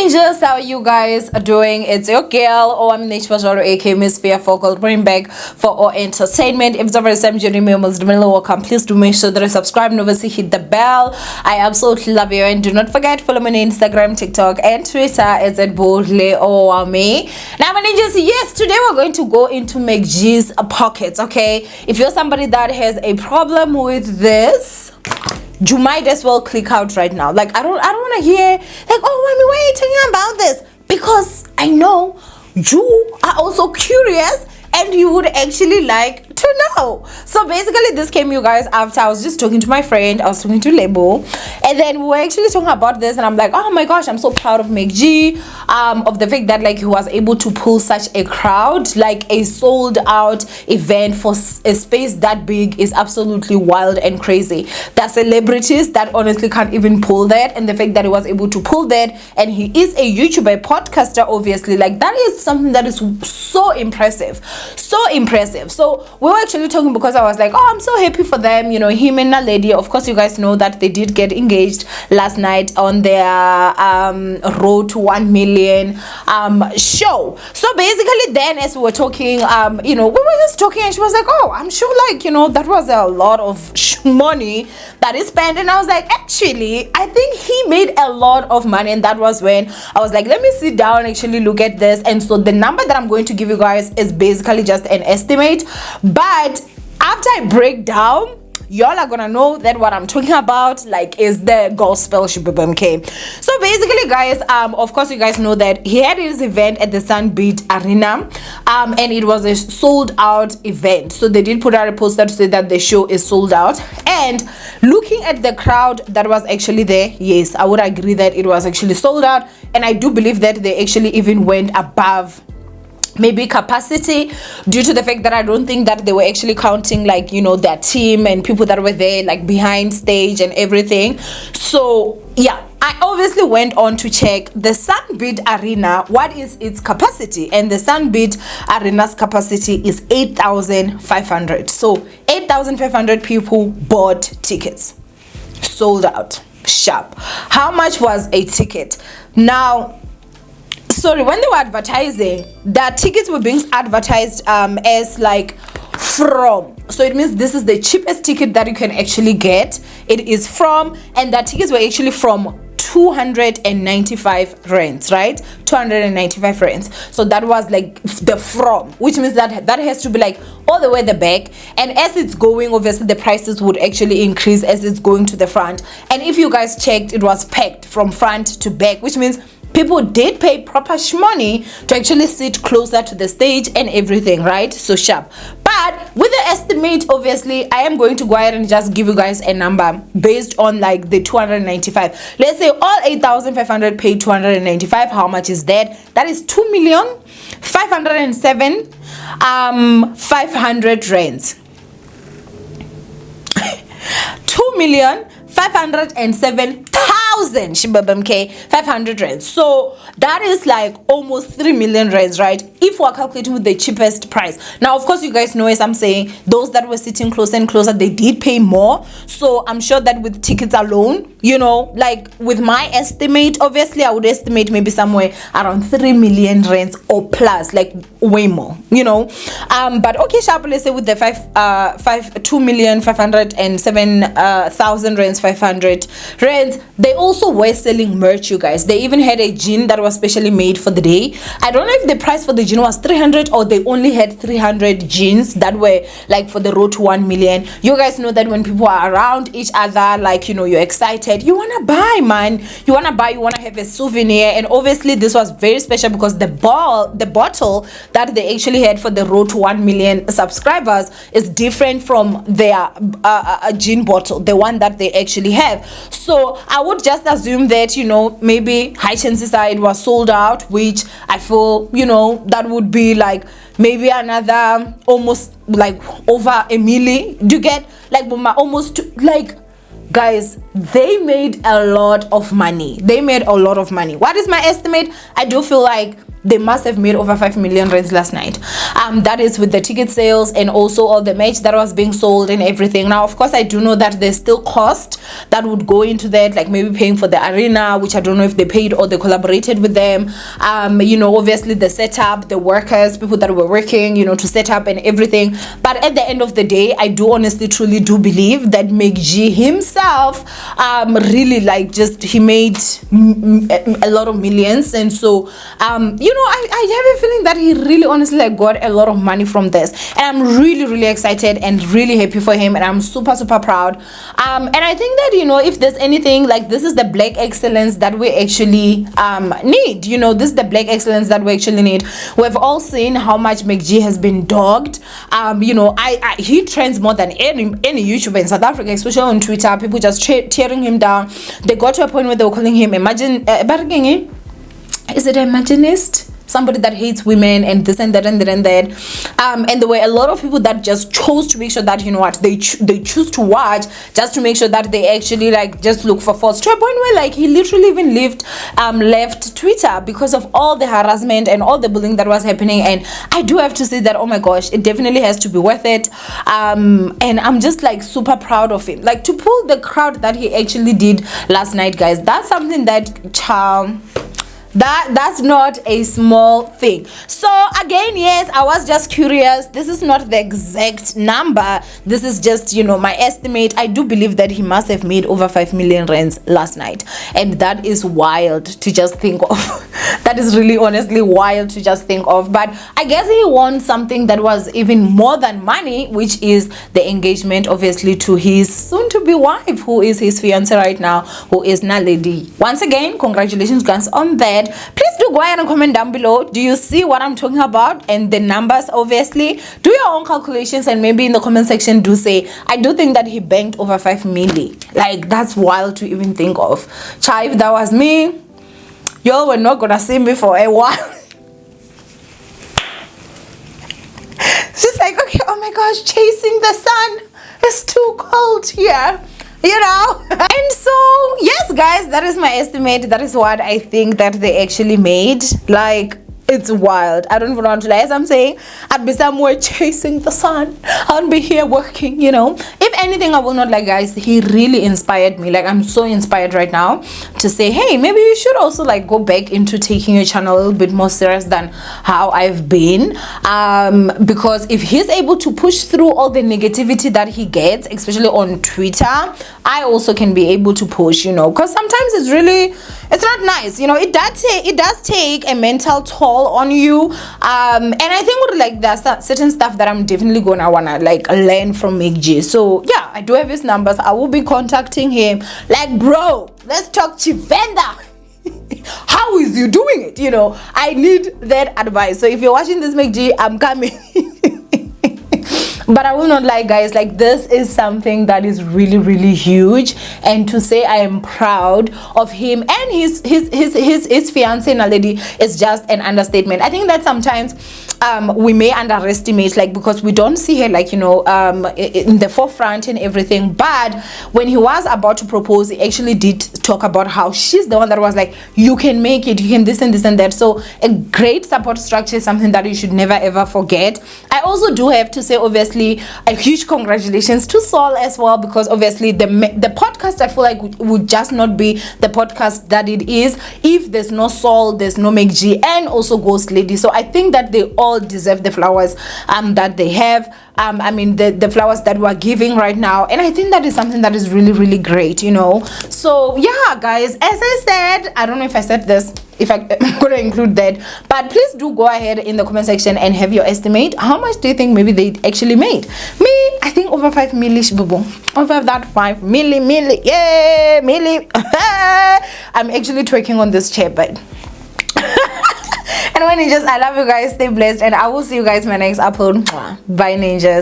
ninjas, how are you guys doing? It's your girl Owamie, aka Miss Fearful, bring back for our entertainment. If it's the first time joining me, most welcome. Please do make sure that you subscribe and obviously hit the bell. I absolutely love you, and do not forget follow me on Instagram, TikTok, and Twitter. It's at boldly Owamie. Now, my ninjas, yes, today we're going to go into MacG's pockets. Okay, if you're somebody that has a problem with this, you might as well click out right now. Like, I don't want to hear like, oh, Wami, why are you talking about this? Because I know you are also curious and you would actually like to know. So basically this came, you guys, after I was just talking to my friend. I was talking to Lebo, and then we were actually talking about this, and I'm like, oh my gosh, I'm so proud of MacG, of the fact that like he was able to pull such a crowd. Like, a sold out event for a space that big is absolutely wild and crazy. There are celebrities that honestly can't even pull that, and the fact that he was able to pull that, and he is a YouTuber, a podcaster, obviously, like, that is something that is so impressive. So we were actually talking because I was like, oh, I'm so happy for them, you know, him and a lady. Of course, you guys know that they did get engaged last night on their road to 1 million show. So basically then, as we were talking, you know, we were just talking, and she was like, oh, I'm sure, like, you know, that was a lot of money that is spent. And I was like, actually, I think he made a lot of money. And that was when I was like, let me sit down and actually look at this. And so the number that I'm going to give you guys is basically just an estimate, but after I break down, y'all are gonna know that what I'm talking about, like, is the gospel MacG. So basically, guys, of course you guys know that he had his event at the Sunbeat Arena, and it was a sold out event. So they did put out a poster to say that the show is sold out. And looking at the crowd that was actually there, yes, I would agree that it was actually sold out, and I do believe that they actually even went above maybe capacity, due to the fact that I don't think that they were actually counting, like, you know, their team and people that were there, like, behind stage and everything. So yeah, I obviously went on to check the Sunbeat Arena, what is its capacity, and the Sunbeat Arena's capacity is 8,500. So 8,500 people bought tickets, sold out, sharp. How much was a ticket? Now, sorry, when they were advertising, the tickets were being advertised as like from, so it means this is the cheapest ticket that you can actually get. It is from, and the tickets were actually from 295 rands, right? 295 rands. So that was like the from, which means that that has to be like all the way at the back. And as it's going, obviously the prices would actually increase as it's going to the front. And if you guys checked, it was packed from front to back, which means people did pay proper money to actually sit closer to the stage and everything, right? So sharp. But with the estimate, obviously, I am going to go ahead and just give you guys a number based on like the 295. Let's say all 8,500 paid 295. How much is that? That is 2,507,500 rands. 2,507,000 500 rands. So that is like almost 3 million rands, right? If we're calculating with the cheapest price. Now, of course, you guys know, as I'm saying, those that were sitting closer and closer, they did pay more. So I'm sure that with tickets alone, you know, like with my estimate, obviously I would estimate maybe somewhere around 3 million rands or plus, like way more, you know. But okay, sharp, let's say with the 2,507,000 rands, 500 rands, they also were selling merch, you guys. They even had a jean that was specially made for the day. I don't know if the price for the jean was 300 or they only had 300 jeans that were like for the road to 1 million. You guys know that when people are around each other, like, you know, you're excited, you want to buy, man, you want to buy, you want to have a souvenir. And obviously this was very special because the bottle that they actually had for the road to 1 million subscribers is different from their jean bottle, the one that they actually have. So I would just assume that, you know, maybe high chances are it was sold out, which I feel, you know, that would be like maybe another almost like over a million. Do you get, like, almost like, guys, they made a lot of money. What is my estimate? I do feel like they must have made over 5 million rands last night. That is with the ticket sales and also all the merch that was being sold and everything. Now, of course, I do know that there's still cost that would go into that, like maybe paying for the arena, which I don't know if they paid or they collaborated with them. You know, obviously the setup, the workers, people that were working, you know, to set up and everything. But at the end of the day, I do honestly, truly do believe that MacG himself, really like he made a lot of millions. And so, you know, I have a feeling that he really honestly like got a lot of money from this, and I'm really, really excited and really happy for him, and I'm super, super proud. And I think that, you know, if there's anything, like, this is the black excellence that we actually need. You know, this is the black excellence that we actually need. We've all seen how much MacG has been dogged. You know, he trends more than any YouTuber in South Africa, especially on Twitter. People just tearing him down. They got to a point where they were calling him is it a imaginist? Somebody that hates women and this and that and that and that. And there were a lot of people that just chose to make sure that, you know what, they choose to watch just to make sure that they actually like just look for faults, to a point where like he literally even left Twitter because of all the harassment and all the bullying that was happening. And I do have to say that, oh my gosh, it definitely has to be worth it. And I'm just like super proud of him, like to pull the crowd that he actually did last night, guys. That's something that that's not a small thing. So again, yes, I was just curious. This is not the exact number, this is just, you know, my estimate. I do believe that he must have made over 5 million rands last night, and that is wild to just think of. That is really honestly wild to just think of. But I guess he won something that was even more than money, which is the engagement, obviously, to his soon-to-be wife, who is his fiance right now, who is Naledi. Once again, congratulations guys on that. Please do go ahead and comment down below. Do you see what I'm talking about? And the numbers, obviously. Do your own calculations, and maybe in the comment section do say, I do think that he banked over 5 million. Like, that's wild to even think of. Child, if that was me, y'all were not gonna see me for a while. She's like, okay, oh my gosh, chasing the sun. It's too cold here, you know. And so yes guys, that is my estimate. That is what I think that they actually made. Like, it's wild. I don't even want to lie. As I'm saying, I'd be somewhere chasing the sun. I'll be here working, you know. If anything, I will not lie, guys, he really inspired me. Like, I'm so inspired right now to say, hey, maybe you should also like go back into taking your channel a little bit more serious than how I've been. Because if he's able to push through all the negativity that he gets, especially on Twitter, I also can be able to push, you know, because sometimes it's not nice, you know. It does take a mental toll on you. And I think with like there's certain stuff that I'm definitely gonna wanna like learn from MacG. So yeah, I do have his numbers. I will be contacting him. Like, bro, let's talk Chivenda. How is you doing it? You know, I need that advice. So if you're watching this, MacG, I'm coming. But I will not lie, guys, like, this is something that is really, really huge, and to say I am proud of him and his fiance Naledi is just an understatement. I think that sometimes we may underestimate, like, because we don't see her, like, you know, in the forefront and everything. But when he was about to propose, he actually did talk about how she's the one that was like, you can make it, you can this and this and that. So a great support structure is something that you should never ever forget. I also do have to say, obviously, a huge congratulations to Saul as well, because obviously the podcast, I feel like would just not be the podcast that it is if there's no Saul, there's no MacG, and also Ghost Lady. So I think that they all deserve the flowers that they have. I mean, the flowers that we're giving right now, and I think that is something that is really, really great, you know. So yeah, guys, as I said, I don't know if I said this, if I'm gonna include that, but please do go ahead in the comment section and have your estimate. How much do you think maybe they actually made? Me, I think over 5 million, over that 5 million, yeah, million. I'm actually twerking on this chair, but and when you just, I love you guys, stay blessed, and I will see you guys in my next upload. Bye, ninjas.